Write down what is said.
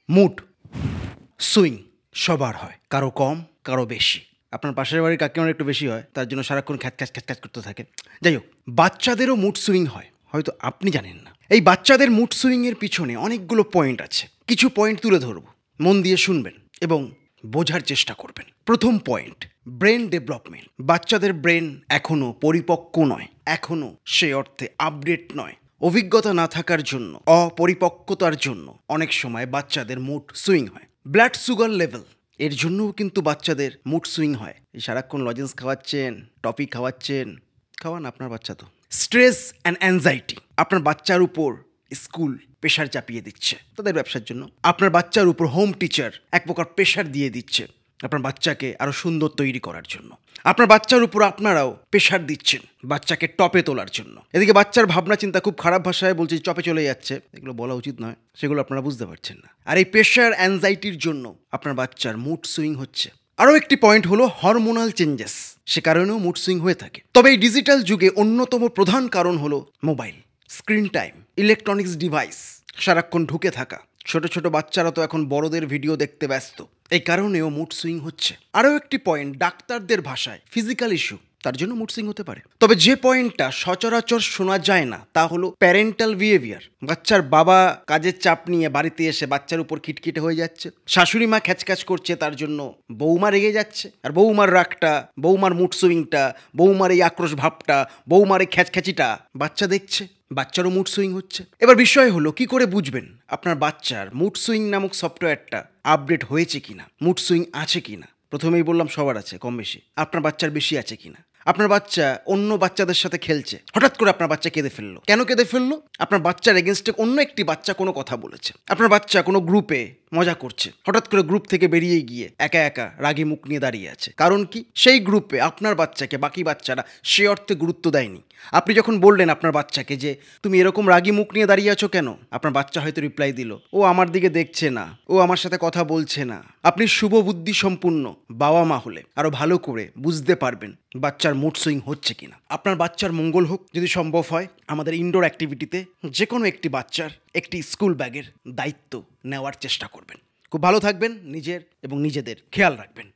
Mood swing সবার হয়, কারো কম কারো বেশি। আপনার পাশের বাড়ির কাকিমার একটু বেশি হয়, তার জন্য সারাক্ষণ খ্যাচ করতে থাকে। যাই হোক, বাচ্চাদেরও মুড সুইং হয়, হয়তো আপনি জানেন না। এই বাচ্চাদের মুড সুইংয়ের পিছনে অনেকগুলো পয়েন্ট আছে, কিছু পয়েন্ট তুলে ধরব, মন দিয়ে শুনবেন এবং বোঝার চেষ্টা করবেন। প্রথম পয়েন্ট, ব্রেন ডেভেলপমেন্ট। বাচ্চাদের ব্রেন এখনও পরিপক্ক নয়, এখনও সে অর্থে আপডেট নয়। অভিজ্ঞতা না থাকার জন্য, অপরিপক্কতার জন্য অনেক সময় বাচ্চাদের মুড সুইং হয়। ব্লাড সুগার লেভেল, এর জন্যও কিন্তু বাচ্চাদের মুড সুইং হয়। এই সারাক্ষণ লজেন্স খাওয়াচ্ছেন, টফি খাওয়াচ্ছেন, খাওয়ান আপনার বাচ্চা তো। স্ট্রেস অ্যান্ড অ্যাংজাইটি, আপনার বাচ্চার উপর স্কুল প্রেশার চাপিয়ে দিচ্ছে তাদের ব্যবসার জন্য। আপনার বাচ্চার উপর হোম টিচার এক প্রকার প্রেশার দিয়ে দিচ্ছে আপনার বাচ্চাকে আরও সুন্দর তৈরি করার জন্য। আপনার বাচ্চার উপর আপনারাও প্রেশার দিচ্ছেন বাচ্চাকে টপে তোলার জন্য। এদিকে বাচ্চার ভাবনা চিন্তা খুব খারাপ ভাষায় বলছে টপে চলে যাচ্ছে, এগুলো বলা উচিত নয়, সেগুলো আপনারা বুঝতে পারছেন না। আর এই প্রেশার অ্যাংজাইটির জন্য আপনার বাচ্চার মুড সুইং হচ্ছে। আরও একটি পয়েন্ট হলো হরমোনাল চেঞ্জেস, সে কারণেও মুড সুইং হয়ে থাকে। তবে এই ডিজিটাল যুগে অন্যতম প্রধান কারণ হলো mobile, screen time, electronics device, সারাক্ষণ ঢুকে থাকা। ছোট ছোট বাচ্চারা তো এখন বড়দের ভিডিও দেখতে ব্যস্ত, এই কারণেও মুড সুইং হচ্ছে। আরও একটি পয়েন্ট, ডাক্তারদের ভাষায় ফিজিক্যাল ইস্যু, তার জন্য মুড সুইং হতে পারে। তবে যে পয়েন্টটা সচরাচর শোনা যায় না তা হলো প্যারেন্টাল বিহেভিয়ার। বাচ্চার বাবা কাজের চাপ নিয়ে বাড়িতে এসে বাচ্চার উপর খিটখিটে হয়ে যাচ্ছে, শাশুড়ি মা খ্যাচখ্যাচ করছে, তার জন্য বৌমা রেগে যাচ্ছে। আর বৌমার রাগটা, বৌমার মুড সুইংটা, বৌমার এই আক্রোশ ভাবটা, বৌমার এই খ্যাচখ্যাচিটা বাচ্চা দেখছে, বাচ্চারও মুড সুইং হচ্ছে। এবার বিষয় হলো কি করে বুঝবেন আপনার বাচ্চার মুড সুইং নামক সফটওয়্যারটা আপডেট হয়েছে কিনা, মুড সুইং আছে কিনা। প্রথমেই বললাম সবার আছে কম বেশি, আপনার বাচ্চার বেশি আছে কিনা। আপনার বাচ্চা অন্য বাচ্চাদের সাথে খেলছে, হঠাৎ করে আপনার বাচ্চা কেঁদে ফেললো। কেন কেঁদে ফেললো? আপনার বাচ্চার এগেনস্টে অন্য একটি বাচ্চা কোনো কথা বলেছে। আপনার বাচ্চা কোনো গ্রুপে মজা করছে, হঠাৎ করে গ্রুপ থেকে বেরিয়ে গিয়ে একা একা রাগী মুখ নিয়ে দাঁড়িয়ে আছে। কারণ কি? সেই গ্রুপে আপনার বাচ্চাকে বাকি বাচ্চারা সে অর্থে গুরুত্ব দেয়নি। আপনি যখন বললেন আপনার বাচ্চাকে যে তুমি এরকম রাগী মুখ নিয়ে দাঁড়িয়ে আছো কেন, আপনার বাচ্চা হয়তো রিপ্লাই দিল, ও আমার দিকে দেখছে না, ও আমার সাথে কথা বলছে না। আপনি শুভ বুদ্ধি সম্পূর্ণ বাবা মা হলে আরো ভালো করে বুঝতে পারবেন বাচ্চার মুড সুইং হচ্ছে কিনা। আপনার বাচ্চার মঙ্গল হোক, যদি সম্ভব হয় আমাদের ইনডোর অ্যাক্টিভিটিতে যে কোনো একটি বাচ্চার একটি স্কুল ব্যাগের দায়িত্ব নেওয়ার চেষ্টা করবেন। খুব ভালো থাকবেন, নিজের এবং নিজেদের খেয়াল রাখবেন।